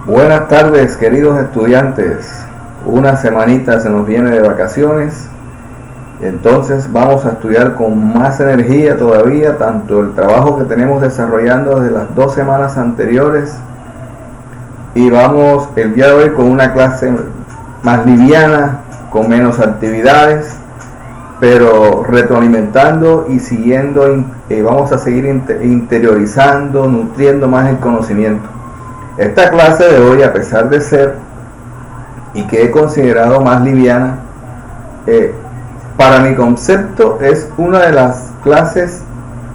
Buenas tardes, queridos estudiantes. Una semanita se nos viene de vacaciones, entonces vamos a estudiar con más energía todavía, tanto el trabajo que tenemos desarrollando desde las 2 semanas anteriores, y vamos el día de hoy con una clase más liviana, con menos actividades, pero retroalimentando y siguiendo, vamos a seguir interiorizando, nutriendo más el conocimiento. Esta clase de hoy, a pesar de ser y que he considerado más liviana, para mi concepto es una de las clases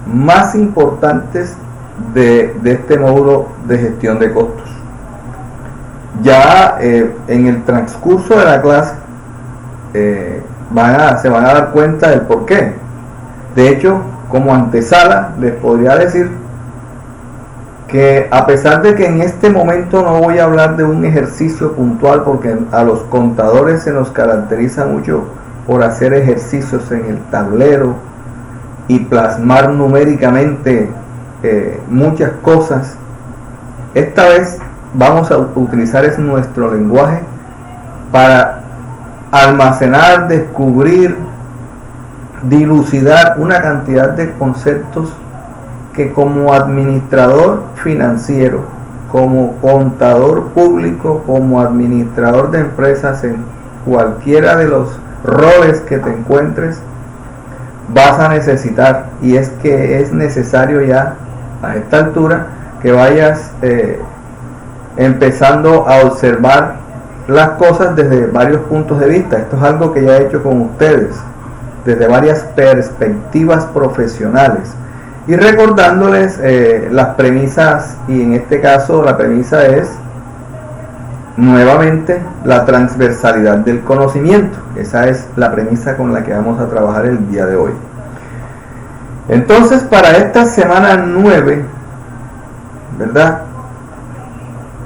más importantes de este módulo de gestión de costos. Ya en el transcurso de la clase se van a dar cuenta del por qué. De hecho, como antesala les podría decir que a pesar de que en este momento no voy a hablar de un ejercicio puntual, porque a los contadores se nos caracteriza mucho por hacer ejercicios en el tablero y plasmar numéricamente muchas cosas, esta vez vamos a utilizar nuestro lenguaje para almacenar, descubrir, dilucidar una cantidad de conceptos que como administrador financiero, como contador público, como administrador de empresas, en cualquiera de los roles que te encuentres, vas a necesitar. Y es que es necesario ya a esta altura que vayas empezando a observar las cosas desde varios puntos de vista. Esto es algo que ya he hecho con ustedes desde varias perspectivas profesionales, y recordándoles las premisas, y en este caso la premisa es nuevamente la transversalidad del conocimiento. Esa es la premisa con la que vamos a trabajar el día de hoy. Entonces, para esta semana 9, ¿verdad?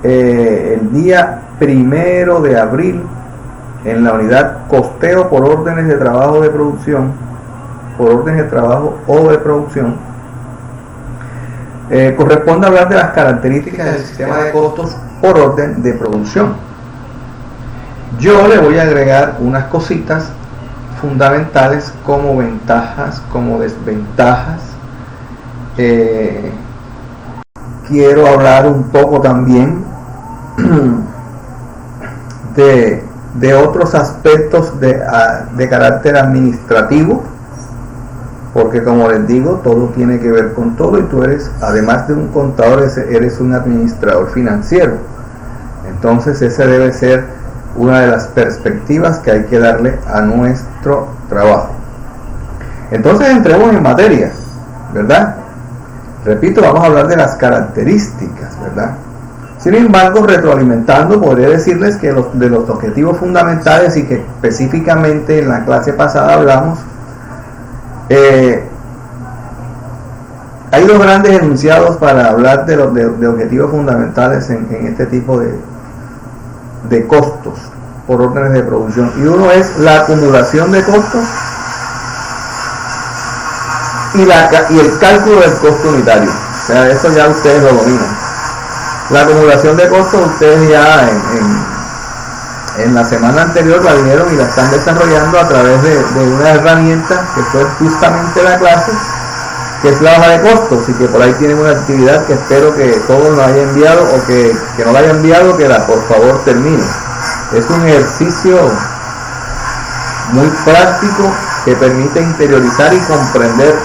El día 1 de abril, en la unidad costeo por órdenes de trabajo de producción, por órdenes de trabajo o de producción, corresponde hablar de las características del sistema de costos por orden de producción. Yo le voy a agregar unas cositas fundamentales como ventajas, como desventajas. Quiero hablar un poco también de otros aspectos de carácter administrativo, porque como les digo, todo tiene que ver con todo, y tú eres, además de un contador, eres un administrador financiero. Entonces esa debe ser una de las perspectivas que hay que darle a nuestro trabajo. Entonces entremos en materia, ¿verdad? Repito, vamos a hablar de las características, ¿verdad? Sin embargo, retroalimentando, podría decirles que de los objetivos fundamentales, y que específicamente en la clase pasada hablamos, hay dos grandes enunciados para hablar de objetivos fundamentales en este tipo de costos por órdenes de producción, y uno es la acumulación de costos y el cálculo del costo unitario. O sea, eso ya ustedes lo dominan. La acumulación de costos, ustedes ya en la semana anterior la vieron y la están desarrollando a través de una herramienta que fue justamente la clase, que es la hoja de costos, y que por ahí tienen una actividad que espero que todos la hayan enviado, o que no la hayan enviado, que la por favor termine. Es un ejercicio muy práctico que permite interiorizar y comprender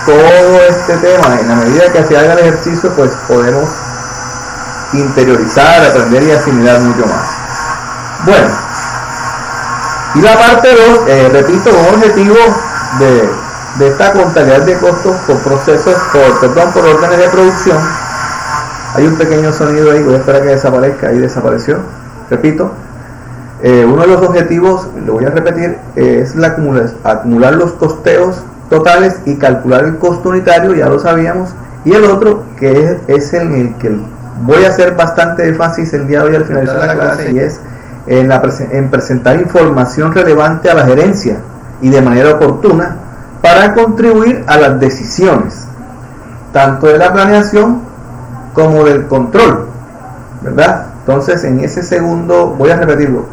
todo este tema. En la medida que se haga el ejercicio, pues podemos interiorizar, aprender y asimilar mucho más. Bueno, y la parte 2, repito, un objetivo de esta contabilidad de costos por procesos, por órdenes de producción. Hay un pequeño sonido ahí, voy a esperar que desaparezca. Ahí desapareció. Repito, uno de los objetivos, lo voy a repetir, es acumular los costeos totales y calcular el costo unitario, ya lo sabíamos. Y el otro, que es el que voy a hacer bastante énfasis el día de hoy al finalizar la clase, y es en presentar información relevante a la gerencia y de manera oportuna para contribuir a las decisiones, tanto de la planeación como del control. ¿verdad? Entonces, en ese segundo, voy a repetirlo,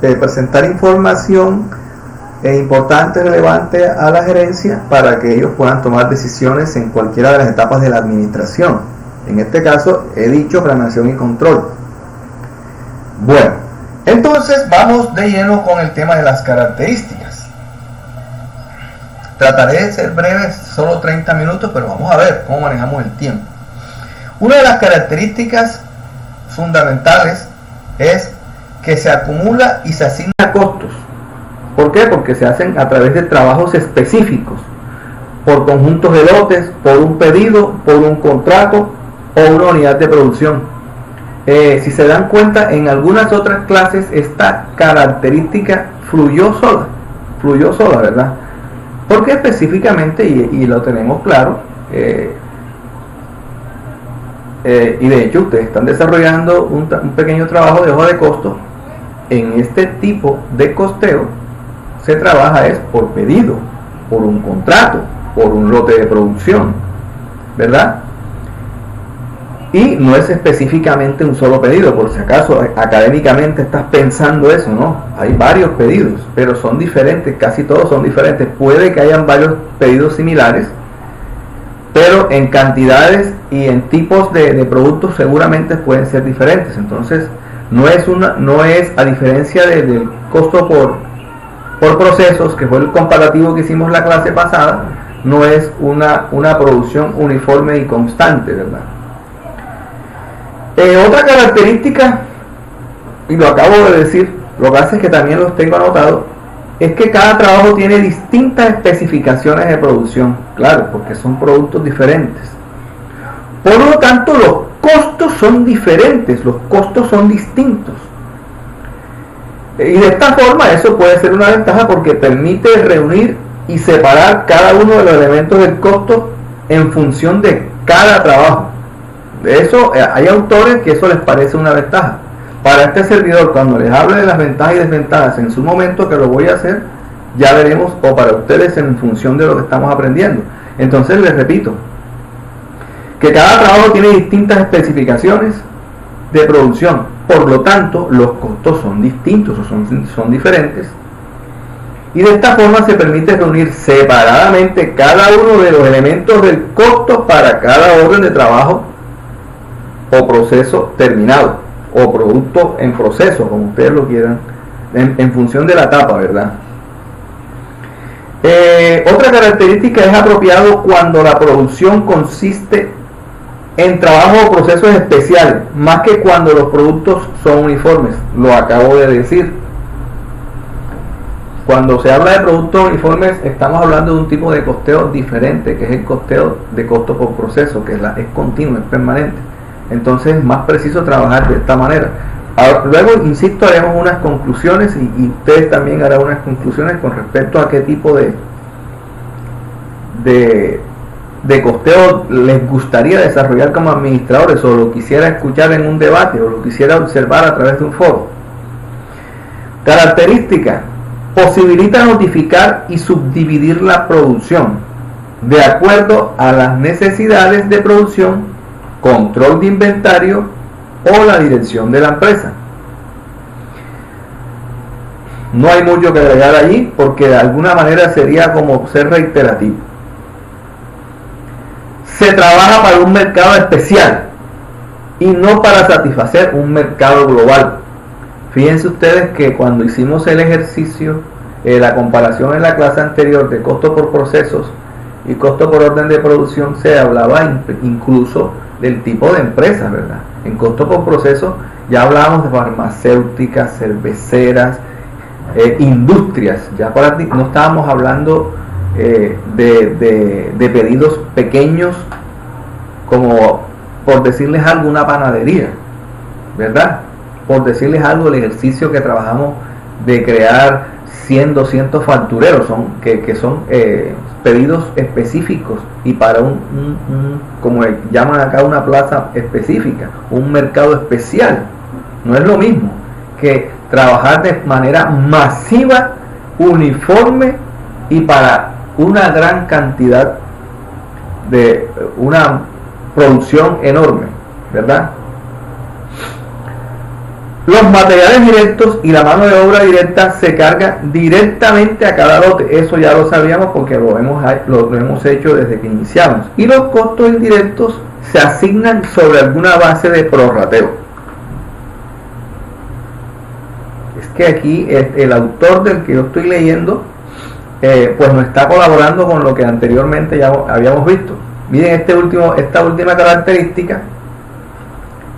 presentar información importante, relevante a la gerencia para que ellos puedan tomar decisiones en cualquiera de las etapas de la administración. En este caso, he dicho planeación y control. Bueno, entonces vamos de lleno con el tema de las características. Trataré de ser breve, solo 30 minutos, pero vamos a ver cómo manejamos el tiempo. Una de las características fundamentales es que se acumula y se asigna costos. ¿Por qué? Porque se hacen a través de trabajos específicos, por conjuntos de lotes, por un pedido, por un contrato o una unidad de producción. Si se dan cuenta, en algunas otras clases esta característica fluyó sola, ¿verdad? Porque específicamente, y lo tenemos claro, y de hecho ustedes están desarrollando un pequeño trabajo de hoja de costo. En este tipo de costeo se trabaja es por pedido, por un contrato, por un lote de producción, ¿verdad? Y no es específicamente un solo pedido, por si acaso académicamente estás pensando eso, ¿no? Hay varios pedidos, pero son diferentes, casi todos son diferentes. Puede que hayan varios pedidos similares, pero en cantidades y en tipos de productos seguramente pueden ser diferentes. Entonces no es a diferencia del costo por procesos, que fue el comparativo que hicimos la clase pasada, no es una producción uniforme y constante, ¿verdad? Otra característica, y lo acabo de decir, lo que hace es que también los tengo anotados, es que cada trabajo tiene distintas especificaciones de producción, claro, porque son productos diferentes. Por lo tanto, los costos son diferentes, los costos son distintos. Y de esta forma eso puede ser una ventaja porque permite reunir y separar cada uno de los elementos del costo en función de cada trabajo. De eso hay autores que eso les parece una ventaja. Para este servidor, cuando les hable de las ventajas y desventajas en su momento, que lo voy a hacer, ya veremos, o para ustedes en función de lo que estamos aprendiendo. Entonces les repito, que cada trabajo tiene distintas especificaciones de producción, por lo tanto los costos son distintos o son diferentes, y de esta forma se permite reunir separadamente cada uno de los elementos del costo para cada orden de trabajo o proceso terminado o producto en proceso, como ustedes lo quieran, en función de la etapa, ¿verdad? Otra característica es apropiado cuando la producción consiste en trabajos o procesos especiales, más que cuando los productos son uniformes. Lo acabo de decir. Cuando se habla de productos uniformes, estamos hablando de un tipo de costeo diferente, que es el costeo de costo por proceso, que es continuo, es permanente. Entonces es más preciso trabajar de esta manera. Ahora, luego, insisto, haremos unas conclusiones y ustedes también harán unas conclusiones con respecto a qué tipo de costeo les gustaría desarrollar como administradores, o lo quisiera escuchar en un debate, o lo quisiera observar a través de un foro. Característica: posibilita notificar y subdividir la producción de acuerdo a las necesidades de producción, control de inventario o la dirección de la empresa. No hay mucho que agregar allí porque de alguna manera sería como ser reiterativo. Se trabaja para un mercado especial y no para satisfacer un mercado global. Fíjense ustedes que cuando hicimos el ejercicio, la comparación en la clase anterior de costo por procesos y costo por orden de producción, se hablaba incluso del tipo de empresas, ¿verdad? En costo por proceso ya hablábamos de farmacéuticas, cerveceras, industrias. Ya no estábamos hablando de pedidos pequeños, como por decirles algo, una panadería, ¿verdad? Por decirles algo, el ejercicio que trabajamos de crear 100, 200 factureros, que son pedidos específicos y para como llaman acá, una plaza específica, un mercado especial. No es lo mismo que trabajar de manera masiva, uniforme y para una gran cantidad de una producción enorme, ¿verdad? Los materiales directos y la mano de obra directa se cargan directamente a cada lote. Eso ya lo sabíamos porque lo hemos hecho desde que iniciamos. Y los costos indirectos se asignan sobre alguna base de prorrateo. Es que aquí el autor del que yo estoy leyendo pues nos está colaborando con lo que anteriormente ya habíamos visto. Miren esta última característica.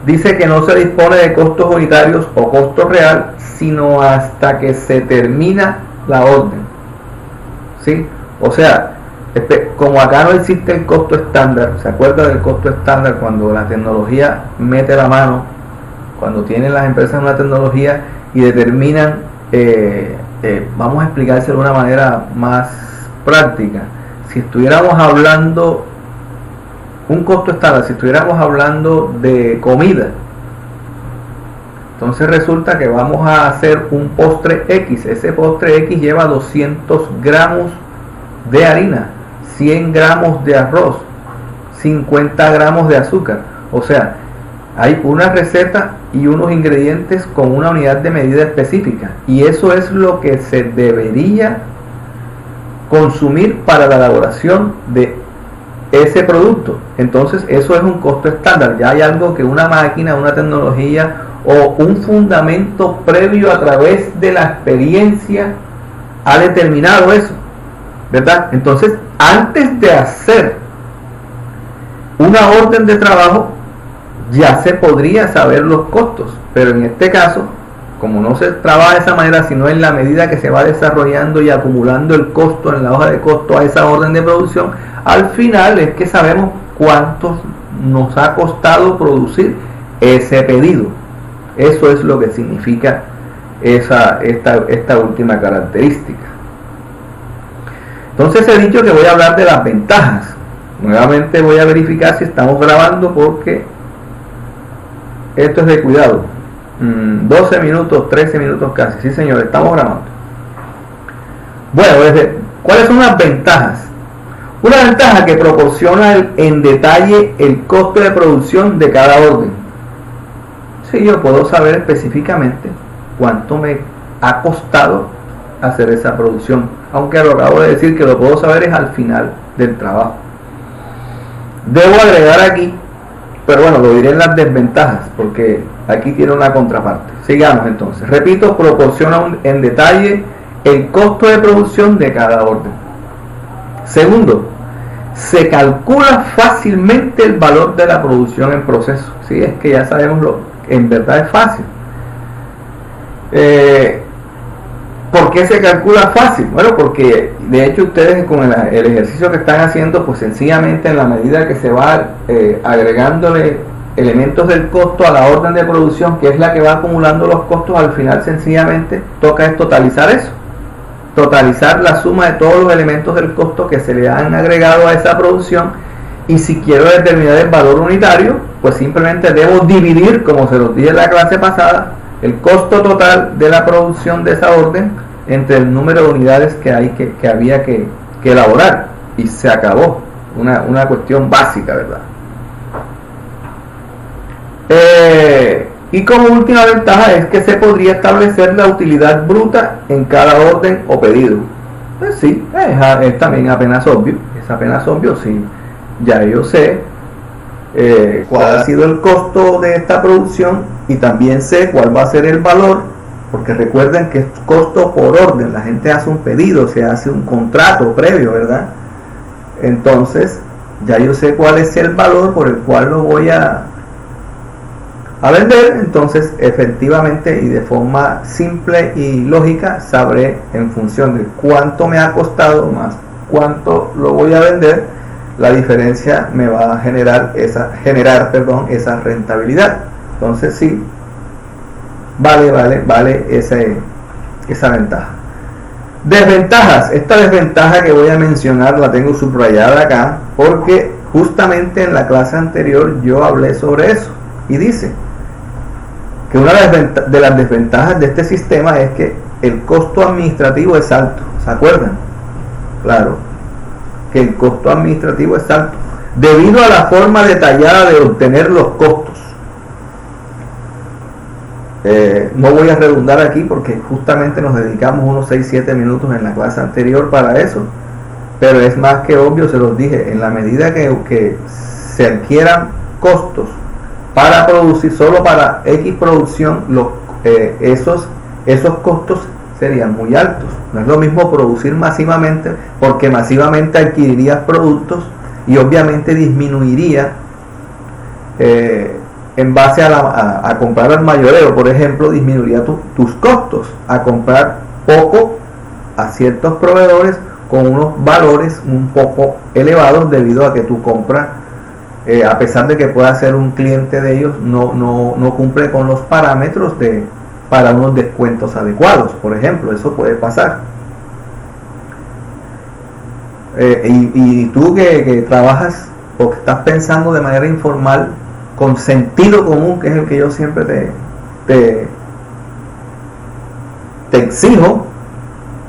Dice que no se dispone de costos unitarios o costo real, sino hasta que se termina la orden. ¿Sí? O sea, como acá no existe el costo estándar, ¿se acuerda del costo estándar cuando la tecnología mete la mano? Cuando tienen las empresas una tecnología y determinan, vamos a explicárselo de una manera más práctica. Si estuviéramos hablando un costo estándar, si estuviéramos hablando de comida, entonces resulta que vamos a hacer un postre X. Ese postre X lleva 200 gramos de harina, 100 gramos de arroz, 50 gramos de azúcar. O sea, hay una receta y unos ingredientes con una unidad de medida específica, y eso es lo que se debería consumir para la elaboración de ese producto. Entonces eso es un costo estándar. Ya hay algo que una máquina, una tecnología o un fundamento previo a través de la experiencia ha determinado eso, ¿verdad? Entonces, antes de hacer una orden de trabajo ya se podría saber los costos, pero en este caso, como no se trabaja de esa manera, sino en la medida que se va desarrollando y acumulando el costo en la hoja de costo a esa orden de producción, al final es que sabemos cuánto nos ha costado producir ese pedido. Eso es lo que significa esta última característica. Entonces he dicho que voy a hablar de las ventajas. Nuevamente voy a verificar si estamos grabando, porque esto es de cuidado. 12 minutos, 13 minutos casi. Sí, señor, estamos grabando. Bueno, ¿cuáles son las ventajas? Una ventaja que proporciona en detalle el costo de producción de cada orden. Sí, yo puedo saber específicamente cuánto me ha costado hacer esa producción, aunque lo acabo de decir que lo puedo saber es al final del trabajo. Debo agregar aquí, pero bueno, lo diré en las desventajas, porque aquí tiene una contraparte. Sigamos entonces. Repito, proporciona en detalle el costo de producción de cada orden. Segundo, se calcula fácilmente el valor de la producción en proceso. Sí, es que ya sabemos en verdad es fácil. ¿Por qué se calcula fácil? Bueno, porque de hecho ustedes con el ejercicio que están haciendo, pues sencillamente en la medida que se va agregándole elementos del costo a la orden de producción, que es la que va acumulando los costos, al final sencillamente toca es totalizar eso. Totalizar la suma de todos los elementos del costo que se le han agregado a esa producción, y si quiero determinar el valor unitario, pues simplemente debo dividir, como se los dije en la clase pasada, el costo total de la producción de esa orden entre el número de unidades que había que elaborar, y se acabó. Una cuestión básica, ¿verdad? Y como última ventaja es que se podría establecer la utilidad bruta en cada orden o pedido. Pues sí, es también apenas obvio. Es apenas obvio, sí. Ya yo sé cuál ha sido el costo de esta producción, y también sé cuál va a ser el valor, porque recuerden que es costo por orden. La gente hace un pedido, se hace un contrato previo, ¿verdad? Entonces ya yo sé cuál es el valor por el cual lo voy a vender. Entonces efectivamente y de forma simple y lógica sabré, en función de cuánto me ha costado más cuánto lo voy a vender, la diferencia me va a generar esa rentabilidad. Entonces sí, vale esa ventaja. Desventajas. Esta desventaja que voy a mencionar la tengo subrayada acá, porque justamente en la clase anterior yo hablé sobre eso, y dice que una de las desventajas de este sistema es que el costo administrativo es alto. ¿Se acuerdan? Claro, que el costo administrativo es alto debido a la forma detallada de obtener los costos. No voy a redundar aquí porque justamente nos dedicamos unos 6-7 minutos en la clase anterior para eso, pero es más que obvio, se los dije, en la medida que se adquieran costos para producir, solo para X producción, esos costos serían muy altos. No es lo mismo producir masivamente, porque masivamente adquirirías productos y obviamente disminuiría en base a comprar al mayoreo, por ejemplo, disminuiría tus costos a comprar poco a ciertos proveedores con unos valores un poco elevados, debido a que tu compra, a pesar de que pueda ser un cliente de ellos, no cumple con los parámetros para unos descuentos adecuados, por ejemplo. Eso puede pasar. Y tú que trabajas o que estás pensando de manera informal, con sentido común, que es el que yo siempre te exijo,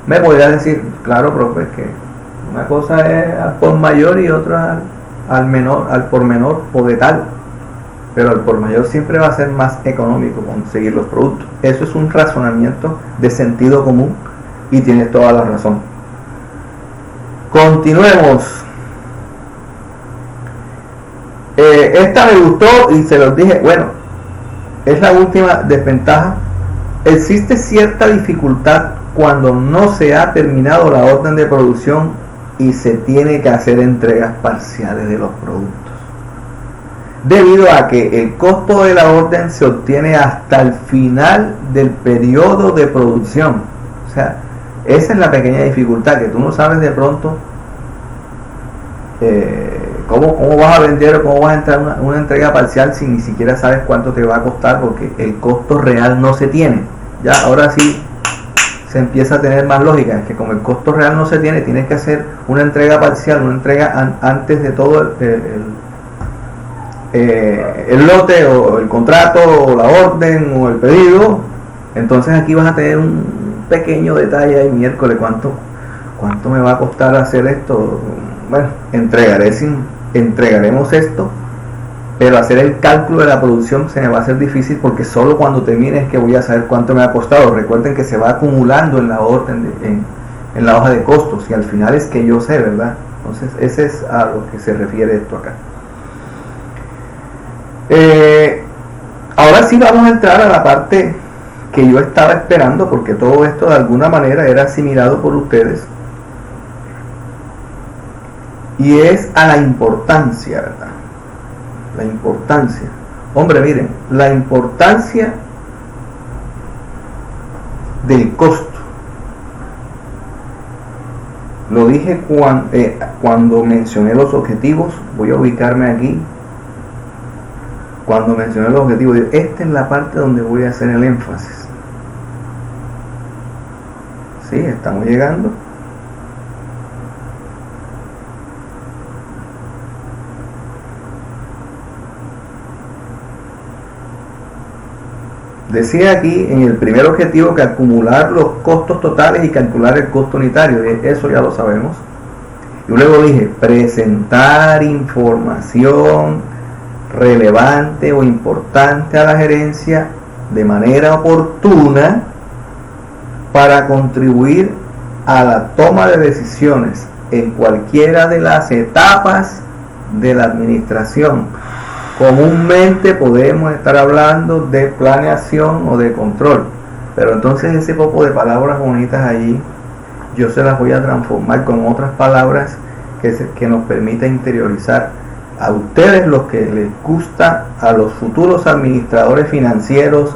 me podrías decir, claro, profe, que una cosa es al por mayor y otra al menor, al por menor o de tal, pero al por mayor siempre va a ser más económico conseguir los productos. Eso es un razonamiento de sentido común y tienes toda la razón. Continuemos. Esta me gustó y se los dije, bueno, es la última desventaja. Existe cierta dificultad cuando no se ha terminado la orden de producción y se tiene que hacer entregas parciales de los productos, debido a que el costo de la orden se obtiene hasta el final del periodo de producción. O sea, esa es la pequeña dificultad, que tú no sabes de pronto cómo vas a vender o cómo vas a entrar una entrega parcial si ni siquiera sabes cuánto te va a costar, porque el costo real no se tiene. Ya ahora sí se empieza a tener más lógica, es que como el costo real no se tiene, tienes que hacer una entrega parcial, una entrega antes de todo el lote o el contrato o la orden o el pedido. Entonces aquí vas a tener un pequeño detalle ahí, miércoles, cuánto me va a costar hacer esto. Bueno, entregaremos esto, pero hacer el cálculo de la producción se me va a hacer difícil, porque solo cuando termine es que voy a saber cuánto me ha costado. Recuerden que se va acumulando en la orden en la hoja de costos, y al final es que yo sé, ¿verdad? Entonces ese es a lo que se refiere esto acá. Ahora sí vamos a entrar a la parte que yo estaba esperando, porque todo esto de alguna manera era asimilado por ustedes, y es a la importancia, ¿verdad? La importancia. Hombre, miren, la importancia del costo. Lo dije cuando mencioné los objetivos. Voy a ubicarme aquí. Cuando mencioné los objetivos, esta es la parte donde voy a hacer el énfasis. Sí, estamos llegando. Decía aquí en el primer objetivo, calcular los costos totales y calcular el costo unitario. Eso ya lo sabemos. Y luego dije, presentar información relevante o importante a la gerencia de manera oportuna para contribuir a la toma de decisiones en cualquiera de las etapas de la administración. Comúnmente podemos estar hablando de planeación o de control, pero entonces ese poco de palabras bonitas allí yo se las voy a transformar con otras palabras que nos permita interiorizar a ustedes, los que les gusta, a los futuros administradores financieros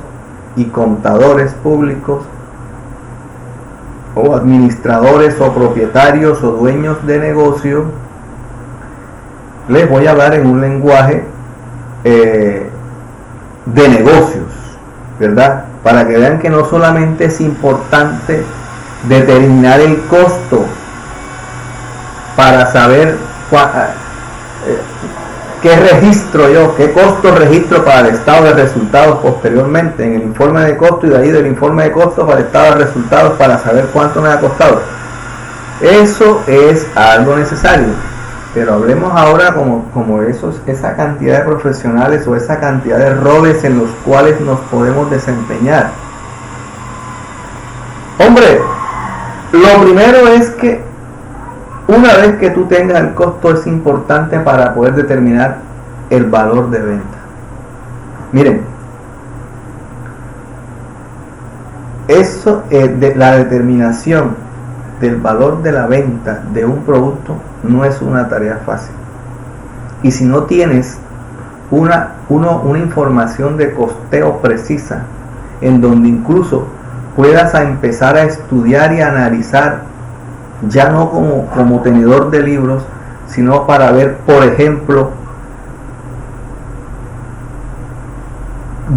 y contadores públicos, o administradores o propietarios o dueños de negocio. Les voy a hablar en un lenguaje de negocios, ¿verdad? Para que vean que no solamente es importante determinar el costo para saber qué costo registro para el estado de resultados posteriormente en el informe de costo, y de ahí del informe de costo para el estado de resultados para saber cuánto me ha costado. Eso es algo necesario. Pero hablemos ahora como esa cantidad de profesionales o esa cantidad de roles en los cuales nos podemos desempeñar. Hombre, lo primero es que una vez que tú tengas el costo es importante para poder determinar el valor de venta. Miren, la determinación del valor de la venta de un producto no es una tarea fácil. Y si no tienes una información de costeo precisa, en donde incluso puedas empezar a estudiar y analizar, ya no como tenedor de libros, sino para ver, por ejemplo,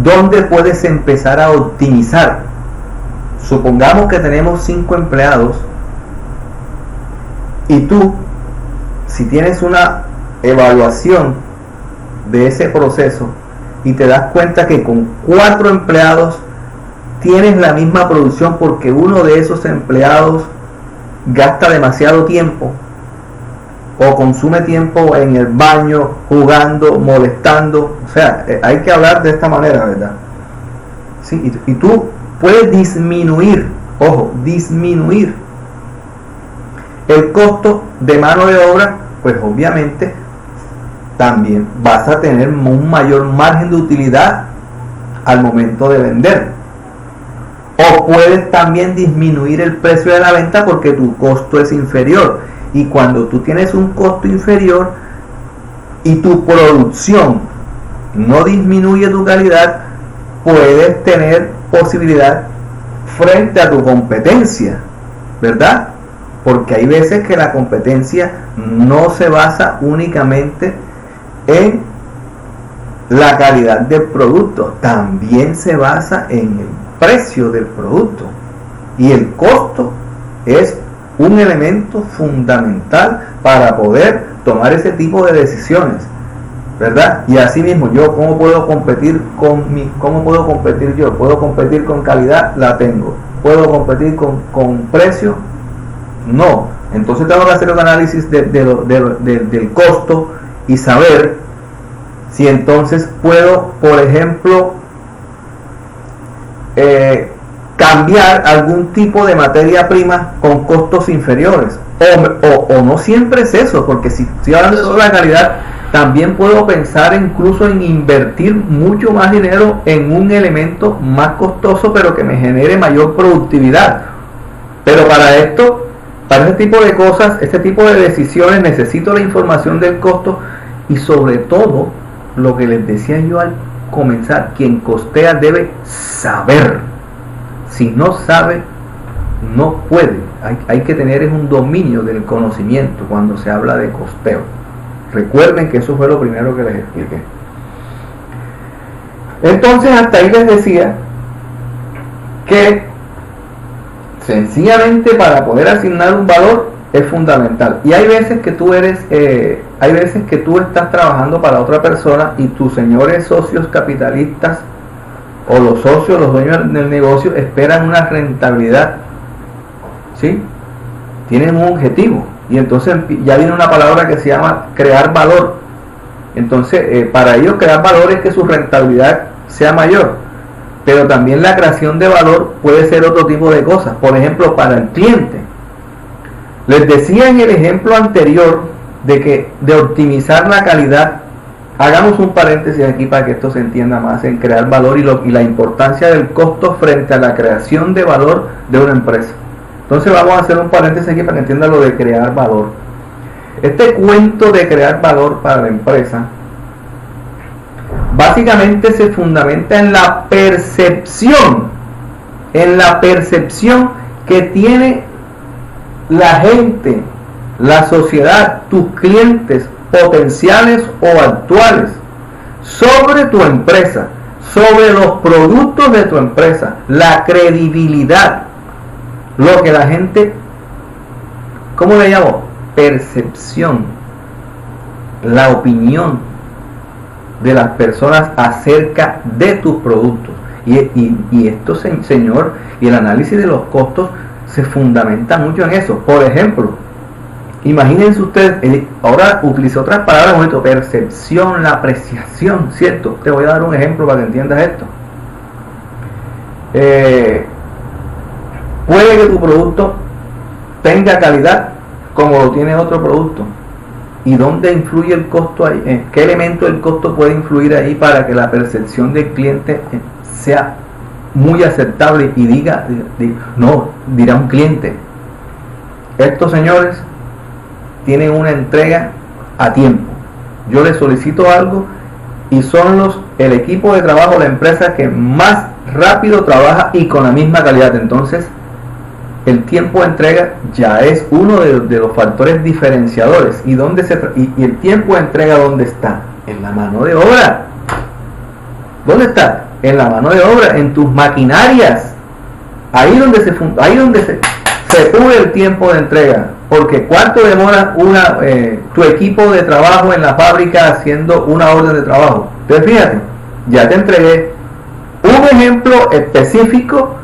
dónde puedes empezar a optimizar. Supongamos que tenemos 5 empleados y tú, si tienes una evaluación de ese proceso y te das cuenta que con 4 empleados tienes la misma producción porque uno de esos empleados gasta demasiado tiempo o consume tiempo en el baño, jugando, molestando, o sea, hay que hablar de esta manera, ¿verdad? Sí, y tú puedes disminuir, ojo, disminuir el costo de mano de obra, pues obviamente también vas a tener un mayor margen de utilidad al momento de vender. O puedes también disminuir el precio de la venta porque tu costo es inferior. Y cuando tú tienes un costo inferior y tu producción no disminuye tu calidad, puedes tener posibilidad frente a tu competencia, ¿verdad? Porque hay veces que la competencia no se basa únicamente en la calidad del producto, también se basa en el precio del producto, y el costo es un elemento fundamental para poder tomar ese tipo de decisiones, ¿verdad? Y así mismo, yo ¿cómo puedo competir yo? ¿Puedo competir con calidad? La tengo. ¿Puedo competir con precio? No. Entonces tengo que hacer un análisis del costo y saber si entonces puedo, por ejemplo, cambiar algún tipo de materia prima con costos inferiores, o no siempre es eso, porque si estoy hablando de la calidad, también puedo pensar incluso en invertir mucho más dinero en un elemento más costoso pero que me genere mayor productividad. Pero para esto, para este tipo de cosas, este tipo de decisiones, necesito la información del costo y sobre todo lo que les decía yo al comenzar, quien costea debe saber. Si no sabe, no puede. Hay que tener un dominio del conocimiento cuando se habla de costeo. Recuerden que eso fue lo primero que les expliqué. Entonces hasta ahí les decía que sencillamente para poder asignar un valor es fundamental. Y hay veces que tú estás trabajando para otra persona y tus señores socios capitalistas o los socios, los dueños del negocio esperan una rentabilidad, ¿sí? Tienen un objetivo y entonces ya viene una palabra que se llama crear valor. Entonces para ellos crear valor es que su rentabilidad sea mayor, pero también la creación de valor puede ser otro tipo de cosas. Por ejemplo, para el cliente, les decía en el ejemplo anterior de optimizar la calidad. Hagamos un paréntesis aquí para que esto se entienda más en crear valor y la importancia del costo frente a la creación de valor de una empresa. Entonces vamos a hacer un paréntesis aquí para que entiendan lo de crear valor. Este cuento de crear valor para la empresa básicamente se fundamenta en la percepción que tiene la gente, la sociedad, tus clientes potenciales o actuales sobre tu empresa, sobre los productos de tu empresa, la credibilidad, lo que la gente, ¿cómo le llamo? Percepción, la opinión de las personas acerca de tus productos. Y esto, señor, y el análisis de los costos se fundamenta mucho en eso. Por ejemplo, Imagínense ustedes, ahora utilicé otras palabras, bonito, percepción, la apreciación, ¿cierto? Te voy a dar un ejemplo para que entiendas esto. Puede que tu producto tenga calidad como lo tiene otro producto. ¿Y dónde influye el costo ahí? ¿Qué elemento del costo puede influir ahí para que la percepción del cliente sea muy aceptable y diga, no, dirá un cliente, estos señores tienen una entrega a tiempo, yo les solicito algo y son el equipo de trabajo, la empresa que más rápido trabaja y con la misma calidad? Entonces el tiempo de entrega ya es uno de los factores diferenciadores. ¿Y y el tiempo de entrega dónde está? En la mano de obra. ¿Dónde está? En la mano de obra, en tus maquinarias. Ahí donde se cubre el tiempo de entrega. Porque ¿cuánto demora tu equipo de trabajo en la fábrica haciendo una orden de trabajo? Entonces fíjate, ya te entregué un ejemplo específico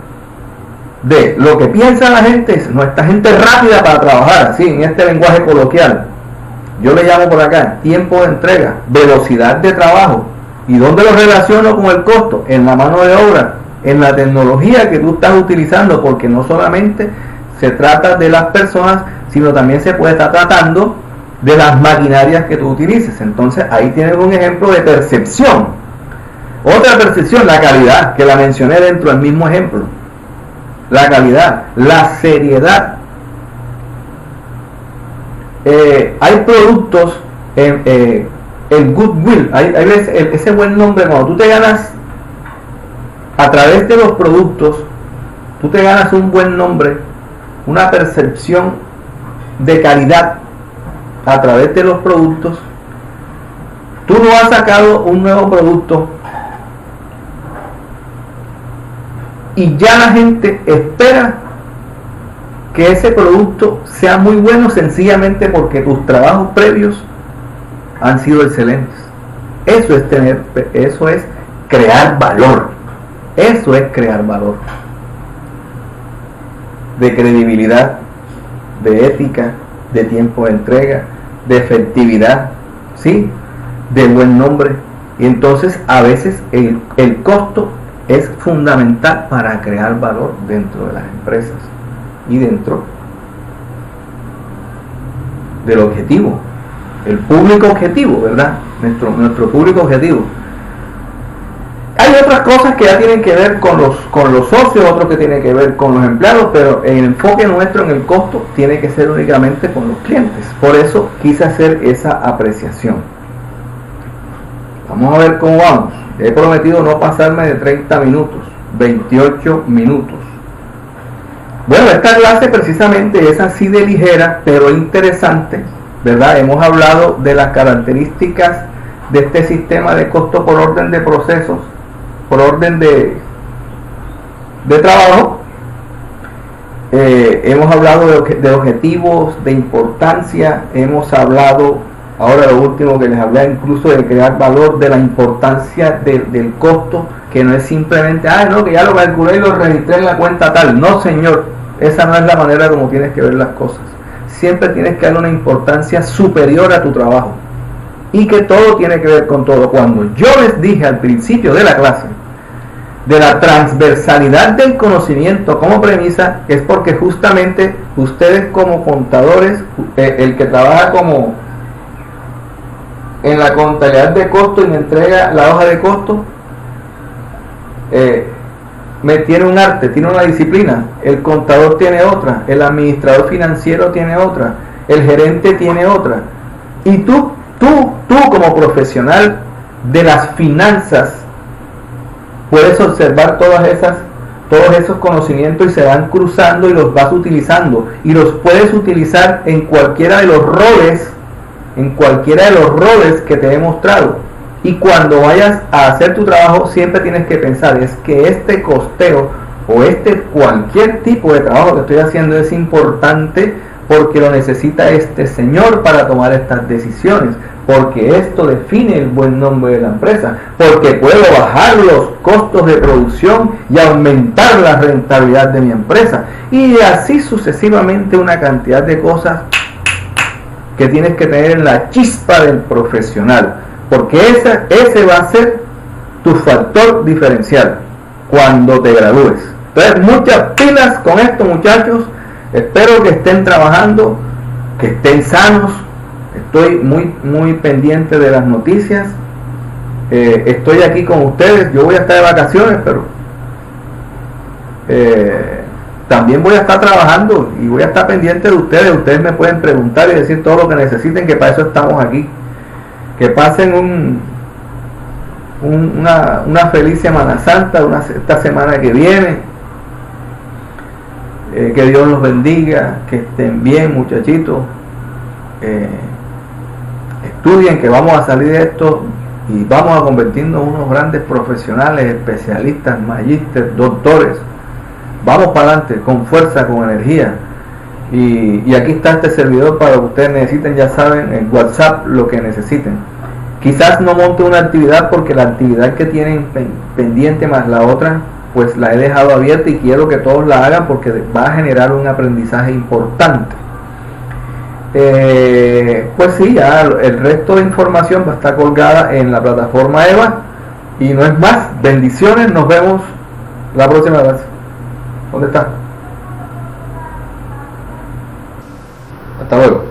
de lo que piensa la gente. No, esta gente es rápida para trabajar, así en este lenguaje coloquial. Yo le llamo por acá tiempo de entrega, velocidad de trabajo. ¿Y dónde lo relaciono con el costo? En la mano de obra, en la tecnología que tú estás utilizando, porque no solamente se trata de las personas, sino también se puede estar tratando de las maquinarias que tú utilices. Entonces ahí tienes un ejemplo de percepción. Otra percepción, la calidad, que la mencioné dentro del mismo ejemplo. La calidad, la seriedad. Hay productos, el goodwill, hay veces ese buen nombre, cuando tú te ganas a través de los productos, tú te ganas un buen nombre, una percepción de calidad a través de los productos. Tú no has sacado un nuevo producto y ya la gente espera que ese producto sea muy bueno, sencillamente porque tus trabajos previos han sido excelentes. Eso es crear valor. Eso es crear valor. De credibilidad, de ética, de tiempo de entrega, de efectividad, ¿sí? De buen nombre. Y entonces a veces el costo es fundamental para crear valor dentro de las empresas y dentro del objetivo, el público objetivo, ¿verdad? Nuestro público objetivo. Hay otras cosas que ya tienen que ver con los socios, otros que tienen que ver con los empleados, pero el enfoque nuestro en el costo tiene que ser únicamente con los clientes. Por eso quise hacer esa apreciación. Vamos a ver cómo vamos. He prometido no pasarme de 30 minutos, 28 minutos. Bueno, esta clase precisamente es así de ligera, pero interesante, ¿verdad? Hemos hablado de las características de este sistema de costo por orden de procesos, por orden de trabajo. Hemos hablado de objetivos, de importancia. Hemos hablado, ahora lo último que les hablé, incluso de crear valor, de la importancia del costo, que no es simplemente, no, que ya lo calculé y lo registré en la cuenta tal. No, señor, esa no es la manera como tienes que ver las cosas. Siempre tienes que darle una importancia superior a tu trabajo, y que todo tiene que ver con todo. Cuando yo les dije al principio de la clase de la transversalidad del conocimiento como premisa, es porque justamente ustedes como contadores, el que trabaja como en la contabilidad de costo y me entrega la hoja de costo, tiene un arte, tiene una disciplina. El contador tiene otra, el administrador financiero tiene otra, el gerente tiene otra. Y tú como profesional de las finanzas puedes observar todos esos conocimientos y se van cruzando y los vas utilizando, y los puedes utilizar en cualquiera de los roles, que te he mostrado. Y cuando vayas a hacer tu trabajo, siempre tienes que pensar, es que este costeo o cualquier tipo de trabajo que estoy haciendo es importante porque lo necesita este señor para tomar estas decisiones, porque esto define el buen nombre de la empresa, porque puedo bajar los costos de producción y aumentar la rentabilidad de mi empresa, y así sucesivamente una cantidad de cosas que tienes que tener la chispa del profesional, porque ese va a ser tu factor diferencial cuando te gradúes. Entonces, muchas pilas con esto, muchachos. Espero que estén trabajando, que estén sanos. Estoy muy pendiente de las noticias. Estoy aquí con ustedes. Yo voy a estar de vacaciones, pero también voy a estar trabajando y voy a estar pendiente de ustedes. Ustedes me pueden preguntar y decir todo lo que necesiten, que para eso estamos aquí. Que pasen una feliz Semana Santa, esta semana que viene. Que Dios los bendiga, que estén bien, muchachitos. Estudien, que vamos a salir de esto y vamos a convertirnos en unos grandes profesionales, especialistas, magísteres, doctores. Vamos para adelante, con fuerza, con energía. Y aquí está este servidor para lo que ustedes necesiten. Ya saben, en WhatsApp lo que necesiten. Quizás no monte una actividad porque la actividad que tienen pendiente más la otra, pues la he dejado abierta y quiero que todos la hagan porque va a generar un aprendizaje importante. Pues sí, ya el resto de información va a estar colgada en la plataforma EVA. Y no es más, bendiciones, nos vemos la próxima vez. ¿Dónde está? Hasta luego.